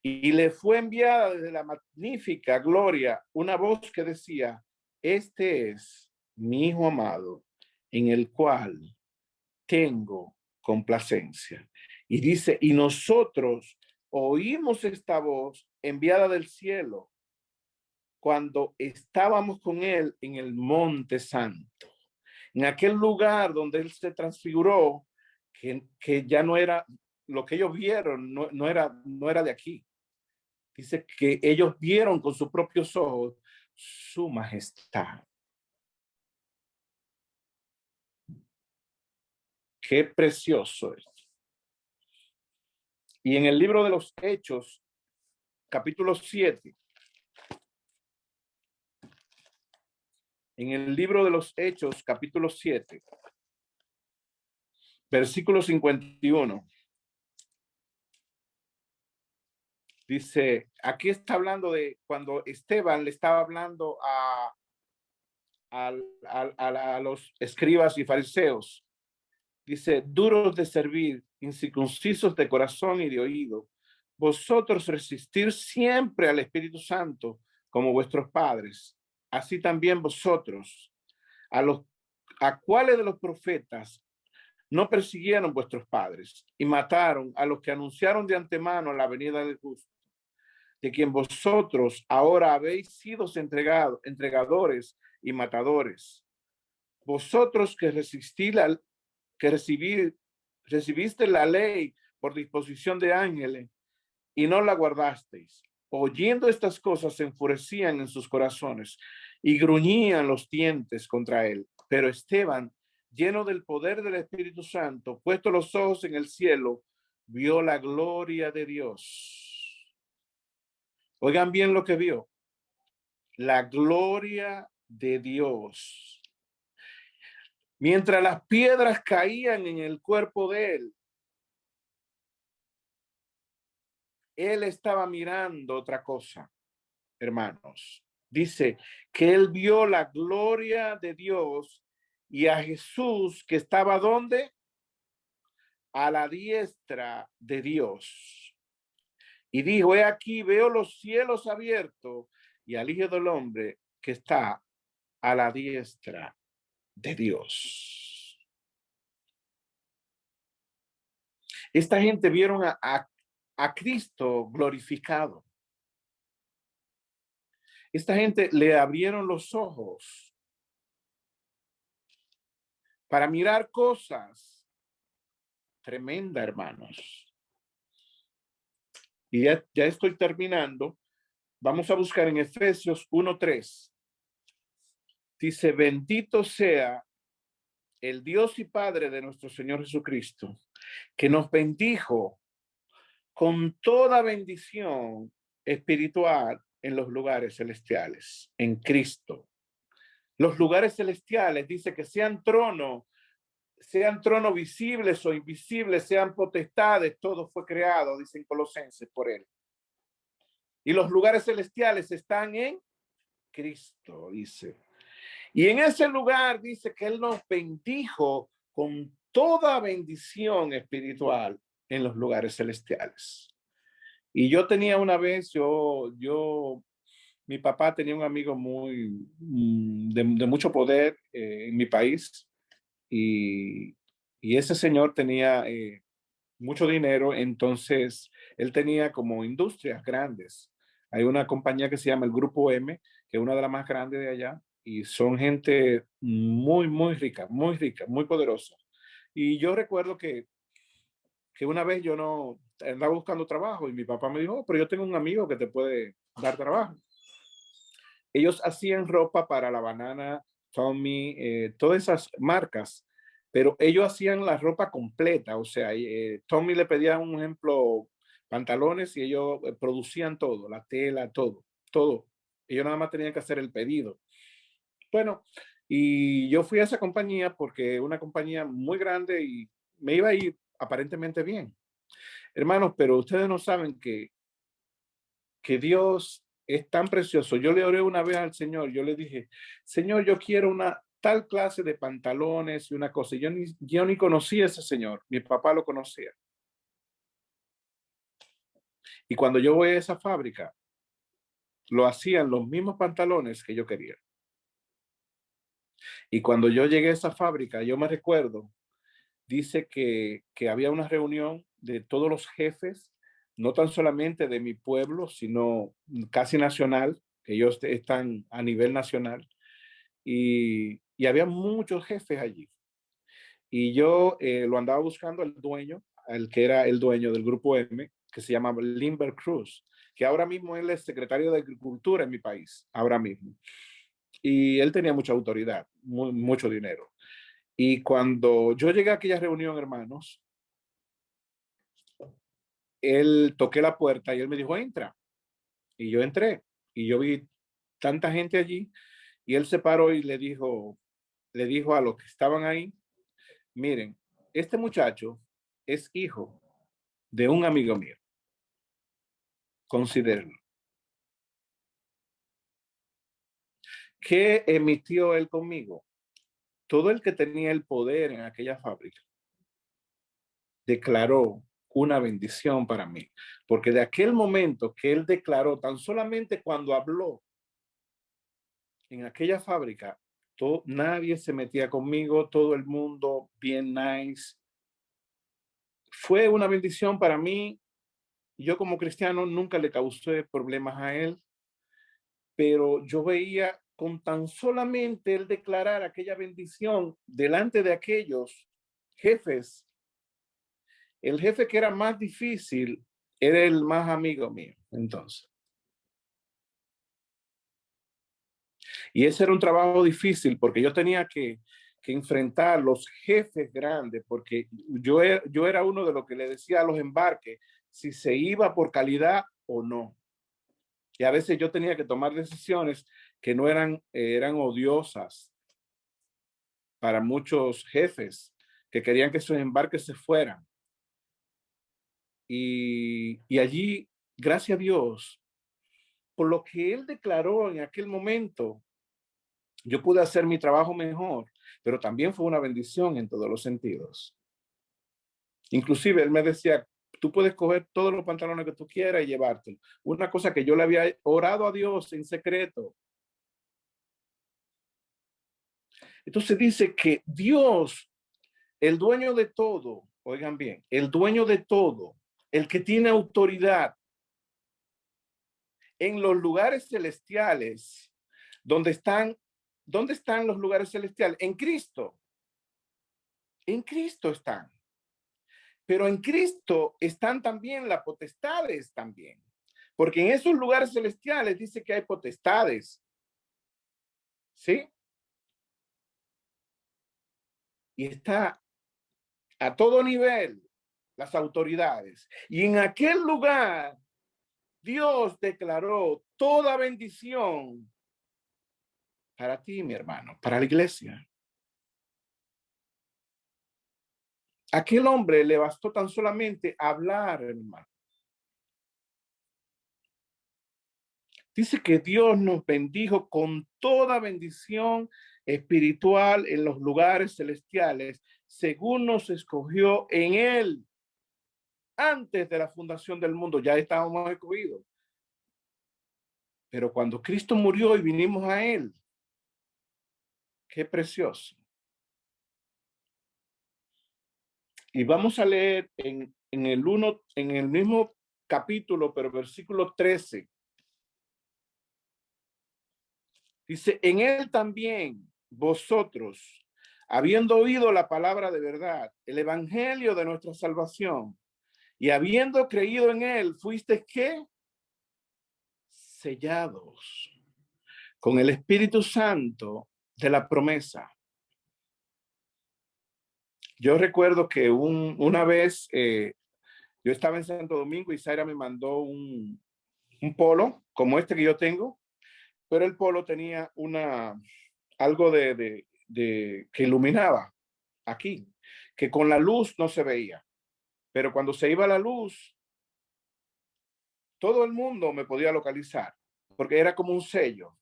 y le fue enviada desde la magnífica gloria una voz que decía, este es mi Hijo amado, en el cual tengo complacencia. Y dice, y nosotros oímos esta voz enviada del cielo cuando estábamos con él en el monte santo, en aquel lugar donde él se transfiguró, que ya no era lo que ellos vieron, no era de aquí. Dice que ellos vieron con sus propios ojos su majestad. Qué precioso es. Y en el libro de los Hechos, capítulo 7, en el libro de los Hechos, capítulo 7, versículo 51, dice, aquí está hablando de cuando Esteban le estaba hablando a los escribas y fariseos. Dice, duros de servir, incircuncisos de corazón y de oído, vosotros resistir siempre al Espíritu Santo como vuestros padres, así también vosotros, a cuáles de los profetas no persiguieron vuestros padres y mataron a los que anunciaron de antemano la venida del justo, de quien vosotros ahora habéis sido entregadores y matadores. Vosotros que recibiste la ley por disposición de ángeles y no la guardasteis. Oyendo estas cosas se enfurecían en sus corazones y gruñían los dientes contra él. Pero Esteban, lleno del poder del Espíritu Santo, puesto los ojos en el cielo, vio la gloria de Dios. Oigan bien lo que vio. La gloria de Dios. Mientras las piedras caían en el cuerpo de él estaba mirando otra cosa, hermanos. Dice que él vio la gloria de Dios y a Jesús que estaba ¿dónde? A la diestra de Dios. Y dijo, he aquí, veo los cielos abiertos y al Hijo del Hombre que está a la diestra de Dios. Esta gente vieron a Cristo glorificado. Esta gente le abrieron los ojos. para mirar cosas tremendas, hermanos. Y ya estoy terminando. Vamos a buscar en Efesios 1:3. Dice, bendito sea el Dios y Padre de nuestro Señor Jesucristo, que nos bendijo con toda bendición espiritual en los lugares celestiales, en Cristo. Los lugares celestiales, dice que sean tronos visibles o invisibles, sean potestades, todo fue creado, dicen Colosenses, por él. Y los lugares celestiales están en Cristo, dice. Y en ese lugar dice que él nos bendijo con toda bendición espiritual en los lugares celestiales. Y yo tenía una vez, mi papá tenía un amigo muy de mucho poder en mi país y, y ese señor tenía mucho dinero, entonces él tenía como industrias grandes. Hay una compañía que se llama el Grupo M, que es una de las más grandes de allá, y son gente muy rica, muy poderosa. Y yo recuerdo que una vez yo no andaba buscando trabajo y mi papá me dijo, oh, pero yo tengo un amigo que te puede dar trabajo. Ellos hacían ropa para la Banana, Tommy, todas esas marcas, pero ellos hacían la ropa completa, o sea, Tommy le pedía un ejemplo, pantalones y ellos producían todo, la tela, todo. Ellos nada más tenían que hacer el pedido. Bueno, y yo fui a esa compañía porque es una compañía muy grande y me iba a ir aparentemente bien. Hermanos, pero ustedes no saben que Dios es tan precioso. Yo le oré una vez al Señor, yo le dije, Señor, yo quiero una tal clase de pantalones y una cosa. Yo ni conocía a ese señor, mi papá lo conocía. Y cuando yo voy a esa fábrica, lo hacían los mismos pantalones que yo quería. Y cuando yo llegué a esa fábrica, yo me recuerdo, dice que había una reunión de todos los jefes, no tan solamente de mi pueblo, sino casi nacional, que ellos están a nivel nacional. Y había muchos jefes allí. Y yo lo andaba buscando al dueño, el que era el dueño del Grupo M, que se llama Limber Cruz, que ahora mismo él es secretario de Agricultura en mi país, ahora mismo. Y él tenía mucha autoridad, mucho dinero. Y cuando yo llegué a aquella reunión, hermanos, él toqué la puerta y él me dijo, entra. Y yo entré y yo vi tanta gente allí y él se paró y le dijo a los que estaban ahí, miren, este muchacho es hijo de un amigo mío. Considérenlo. ¿Qué emitió él conmigo? Todo el que tenía el poder en aquella fábrica declaró una bendición para mí, porque de aquel momento que él declaró, tan solamente cuando habló en aquella fábrica, nadie se metía conmigo, todo el mundo bien nice. Fue una bendición para mí. Yo como cristiano nunca le causé problemas a él, pero yo veía con tan solamente él declarar aquella bendición delante de aquellos jefes, el jefe que era más difícil era el más amigo mío, entonces. Y ese era un trabajo difícil porque yo tenía que enfrentar los jefes grandes, porque yo era uno de los que le decía a los embarques si se iba por calidad o no. Y a veces yo tenía que tomar decisiones que no eran odiosas para muchos jefes que querían que sus embarques se fueran. Y allí, gracias a Dios, por lo que él declaró en aquel momento, yo pude hacer mi trabajo mejor, pero también fue una bendición en todos los sentidos. Inclusive él me decía, tú puedes coger todos los pantalones que tú quieras y llevártelos. Una cosa que yo le había orado a Dios en secreto. Entonces dice que Dios, el dueño de todo, oigan bien, el dueño de todo, el que tiene autoridad en los lugares celestiales, donde están, ¿dónde están los lugares celestiales? En Cristo. En Cristo están. Pero en Cristo están también las potestades también. Porque en esos lugares celestiales dice que hay potestades. ¿Sí? Y está a todo nivel las autoridades. Y en aquel lugar Dios declaró toda bendición para ti, mi hermano, para la iglesia. Aquel hombre le bastó tan solamente hablar, hermano. Dice que Dios nos bendijo con toda bendición espiritual en los lugares celestiales, según nos escogió en Él. Antes de la fundación del mundo ya estábamos escogidos. Pero cuando Cristo murió y vinimos a Él, qué precioso. Y vamos a leer en el mismo capítulo, pero versículo 13. Dice, en Él también vosotros, habiendo oído la palabra de verdad, el evangelio de nuestra salvación, y habiendo creído en Él, fuiste ¿qué? Sellados con el Espíritu Santo de la promesa. Yo recuerdo que una vez yo estaba en Santo Domingo y Zaira me mandó un polo como este que yo tengo, pero el polo tenía algo que iluminaba aquí, que con la luz no se veía, pero cuando se iba la luz, todo el mundo me podía localizar, porque era como un sello.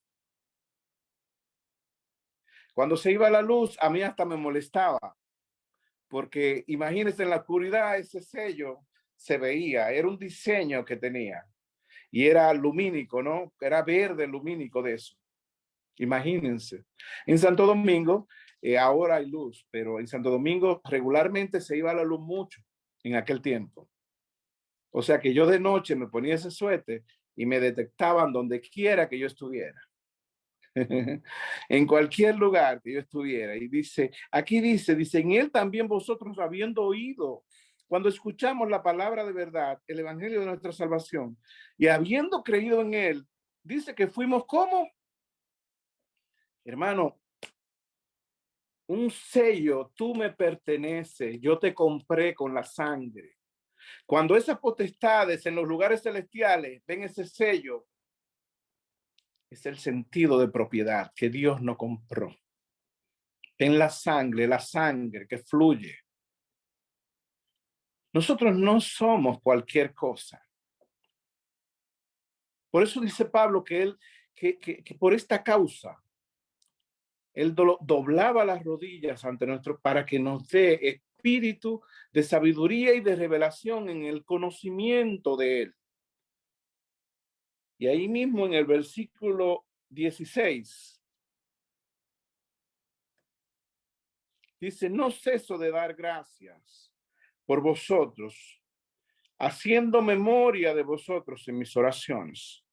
Cuando se iba la luz, a mí hasta me molestaba, porque imagínense en la oscuridad ese sello se veía, era un diseño que tenía y era lumínico, ¿no? Era verde lumínico de eso. Imagínense. En Santo Domingo ahora hay luz, pero en Santo Domingo regularmente se iba la luz mucho en aquel tiempo. O sea que yo de noche me ponía ese suéter y me detectaban donde quiera que yo estuviera. En cualquier lugar que yo estuviera. Y dice, aquí dice, en Él también vosotros habiendo oído, cuando escuchamos la palabra de verdad, el evangelio de nuestra salvación, y habiendo creído en Él, dice que fuimos como, hermano, un sello, tú me perteneces, yo te compré con la sangre. Cuando esas potestades en los lugares celestiales ven ese sello, es el sentido de propiedad que Dios no compró. En la sangre que fluye. Nosotros no somos cualquier cosa. Por eso dice Pablo que por esta causa, él doblaba las rodillas ante nuestro para que nos dé espíritu de sabiduría y de revelación en el conocimiento de él. Y ahí mismo en el versículo 16, dice, no ceso de dar gracias por vosotros, haciendo memoria de vosotros en mis oraciones,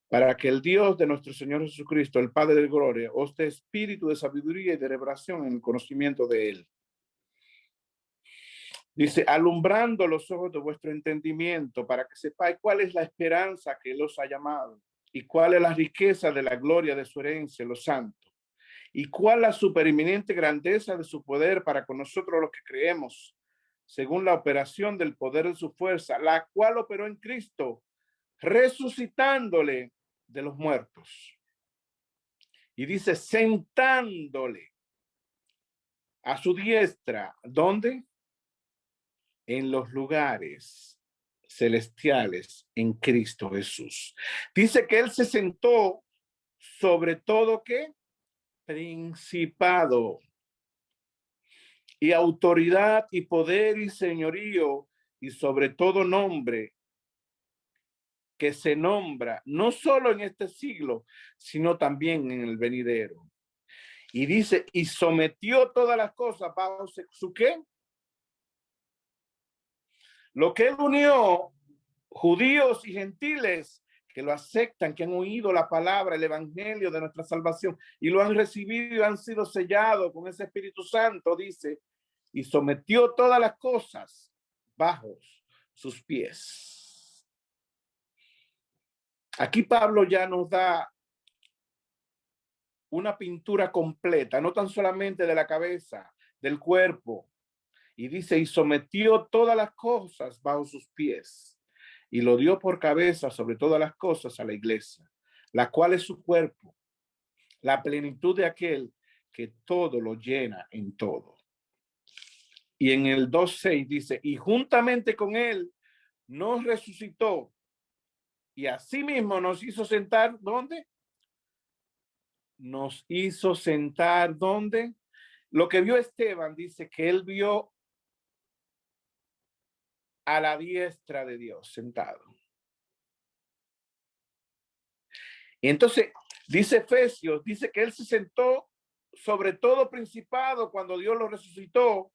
para que el Dios de nuestro Señor Jesucristo, el Padre de gloria, os dé espíritu de sabiduría y de revelación en el conocimiento de él. Dice, alumbrando los ojos de vuestro entendimiento, para que sepáis cuál es la esperanza que él os ha llamado, y cuál es la riqueza de la gloria de su herencia, los santos, y cuál la supereminente grandeza de su poder para con nosotros los que creemos, según la operación del poder de su fuerza, la cual operó en Cristo, resucitándole de los muertos. Y dice, sentándole a su diestra, ¿dónde? En los lugares celestiales en Cristo Jesús. Dice que él se sentó sobre todo ¿qué? Principado y autoridad y poder y señorío y sobre todo nombre que se nombra no solo en este siglo, sino también en el venidero. Y dice, y sometió todas las cosas bajo su ¿qué? Lo que él unió, judíos y gentiles que lo aceptan, que han oído la palabra, el evangelio de nuestra salvación y lo han recibido y han sido sellados con ese Espíritu Santo, dice, y sometió todas las cosas bajo sus pies. Aquí Pablo ya nos da una pintura completa, no tan solamente de la cabeza, del cuerpo. Y dice, y sometió todas las cosas bajo sus pies y lo dio por cabeza sobre todas las cosas a la iglesia, la cual es su cuerpo, la plenitud de aquel que todo lo llena en todo. Y en el 2:6 dice, y juntamente con él nos resucitó y asimismo nos hizo sentar, ¿dónde? Nos hizo sentar, ¿dónde? Lo que vio Esteban dice que él vio a la diestra de Dios sentado. Y entonces dice Efesios, dice que él se sentó sobre todo principado cuando Dios lo resucitó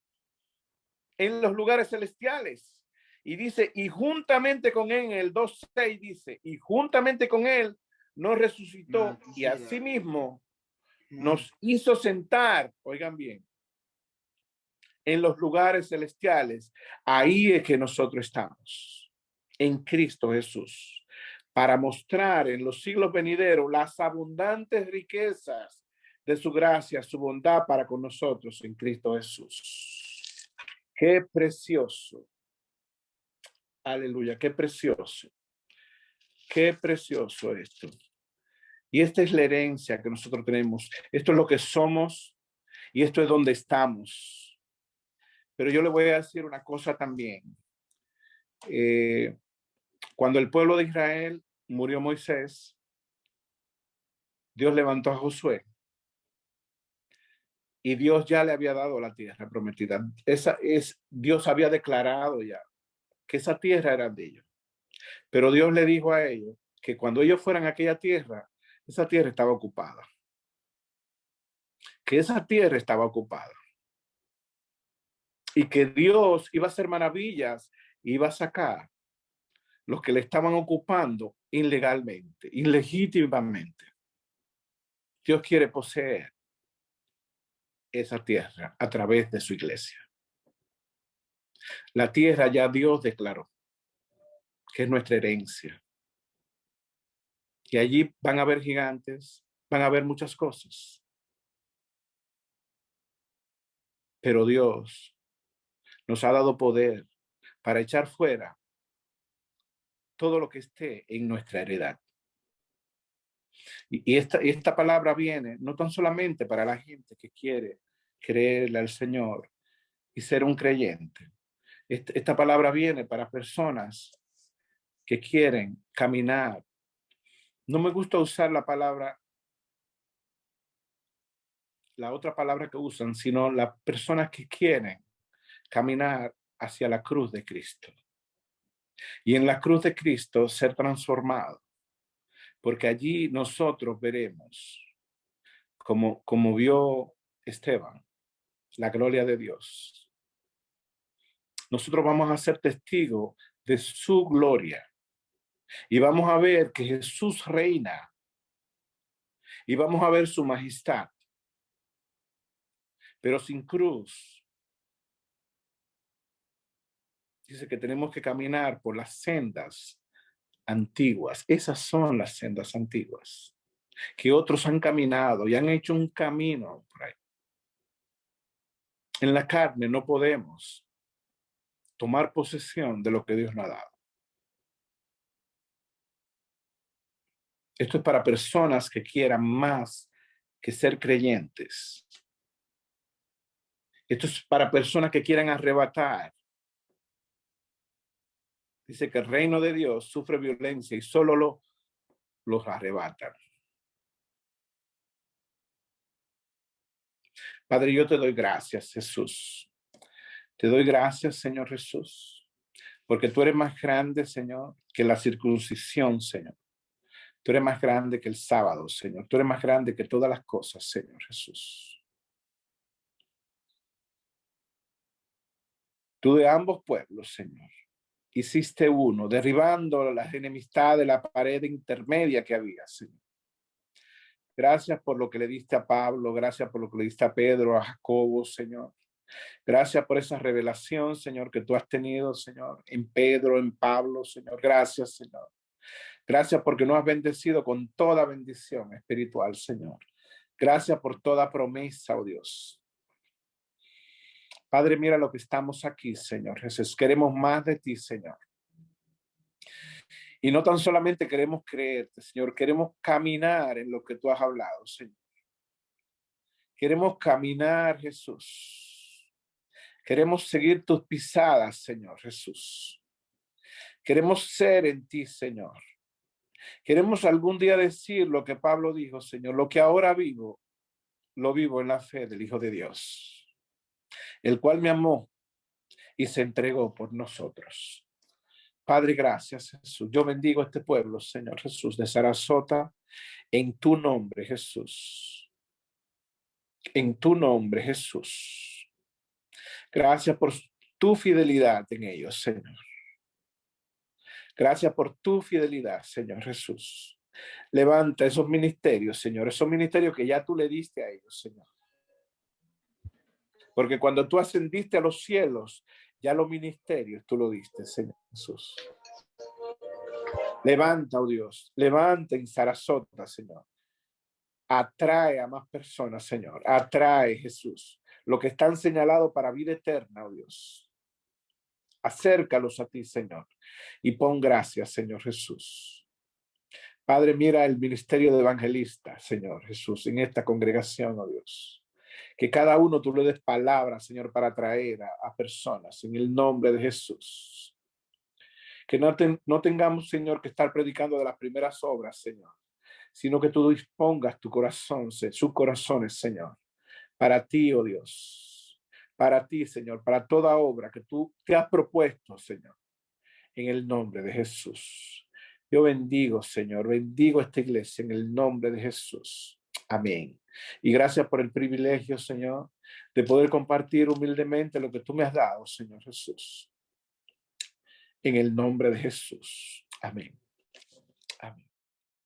en los lugares celestiales. Y dice, y juntamente con él, en el 2:6 dice, y juntamente con él nos resucitó y asimismo nos hizo sentar, oigan bien, en los lugares celestiales. Ahí es que nosotros estamos, en Cristo Jesús, para mostrar en los siglos venideros las abundantes riquezas de su gracia, su bondad para con nosotros en Cristo Jesús. Qué precioso. Aleluya, qué precioso. Qué precioso esto. Y esta es la herencia que nosotros tenemos. Esto es lo que somos y esto es donde estamos. Pero yo le voy a decir una cosa también. Cuando el pueblo de Israel murió Moisés, Dios levantó a Josué y Dios ya le había dado la tierra prometida. Dios había declarado ya que esa tierra era de ellos. Pero Dios le dijo a ellos que cuando ellos fueran a aquella tierra, esa tierra estaba ocupada. Que esa tierra estaba ocupada. Y que Dios iba a hacer maravillas, iba a sacar los que le estaban ocupando ilegalmente, ilegítimamente. Dios quiere poseer esa tierra a través de su iglesia. La tierra ya Dios declaró que es nuestra herencia. Y allí van a haber gigantes, van a haber muchas cosas. Pero Dios nos ha dado poder para echar fuera todo lo que esté en nuestra heredad. Y esta palabra viene no tan solamente para la gente que quiere creerle al Señor y ser un creyente. Esta palabra viene para personas que quieren caminar. No me gusta usar la otra palabra que usan, sino las personas que quieren caminar hacia la cruz de Cristo. Y en la cruz de Cristo ser transformado. Porque allí nosotros veremos, como vio Esteban, la gloria de Dios. Nosotros vamos a ser testigos de su gloria. Y vamos a ver que Jesús reina. Y vamos a ver su majestad. Pero sin cruz. Dice que tenemos que caminar por las sendas antiguas. Esas son las sendas antiguas. Que otros han caminado y han hecho un camino por ahí. En la carne no podemos tomar posesión de lo que Dios nos ha dado. Esto es para personas que quieran más que ser creyentes. Esto es para personas que quieran arrebatar. Dice que el reino de Dios sufre violencia y solo los arrebatan. Padre, yo te doy gracias, Jesús. Te doy gracias, Señor Jesús, porque tú eres más grande, Señor, que la circuncisión, Señor. Tú eres más grande que el sábado, Señor. Tú eres más grande que todas las cosas, Señor Jesús. Tú de ambos pueblos, Señor, hiciste uno, derribando las enemistades de la pared intermedia que había, Señor. Gracias por lo que le diste a Pablo, gracias por lo que le diste a Pedro, a Jacobo, Señor. Gracias por esa revelación, Señor, que tú has tenido, Señor, en Pedro, en Pablo, Señor. Gracias, Señor. Gracias porque nos has bendecido con toda bendición espiritual, Señor. Gracias por toda promesa, oh Dios. Padre, mira lo que estamos aquí, Señor Jesús. Queremos más de ti, Señor. Y no tan solamente queremos creerte, Señor, queremos caminar en lo que tú has hablado, Señor. Queremos caminar, Jesús. Queremos seguir tus pisadas, Señor Jesús. Queremos ser en ti, Señor. Queremos algún día decir lo que Pablo dijo, Señor, lo que ahora vivo, lo vivo en la fe del Hijo de Dios, el cual me amó y se entregó por nosotros. Padre, gracias, Jesús. Yo bendigo este pueblo, Señor Jesús, de Sarasota, en tu nombre, Jesús. En tu nombre, Jesús. Gracias por tu fidelidad en ellos, Señor. Gracias por tu fidelidad, Señor Jesús. Levanta esos ministerios, Señor, esos ministerios que ya tú le diste a ellos, Señor. Porque cuando tú ascendiste a los cielos, ya los ministerios tú lo diste, Señor Jesús. Levanta, oh Dios, levanta en Sarasota, Señor. Atrae a más personas, Señor. Atrae, Jesús, lo que están señalados para vida eterna, oh Dios. Acércalos a ti, Señor, y pon gracias, Señor Jesús. Padre, mira el ministerio de evangelista, Señor Jesús, en esta congregación, oh Dios. Que cada uno tú le des palabras, Señor, para atraer a personas en el nombre de Jesús. Que no tengamos, Señor, que estar predicando de las primeras obras, Señor, sino que tú dispongas tu corazón, sus corazones, Señor, para ti, oh Dios, para ti, Señor, para toda obra que tú te has propuesto, Señor, en el nombre de Jesús. Yo bendigo, Señor, bendigo esta iglesia en el nombre de Jesús. Amén. Y gracias por el privilegio, Señor, de poder compartir humildemente lo que tú me has dado, Señor Jesús. En el nombre de Jesús. Amén. Amén.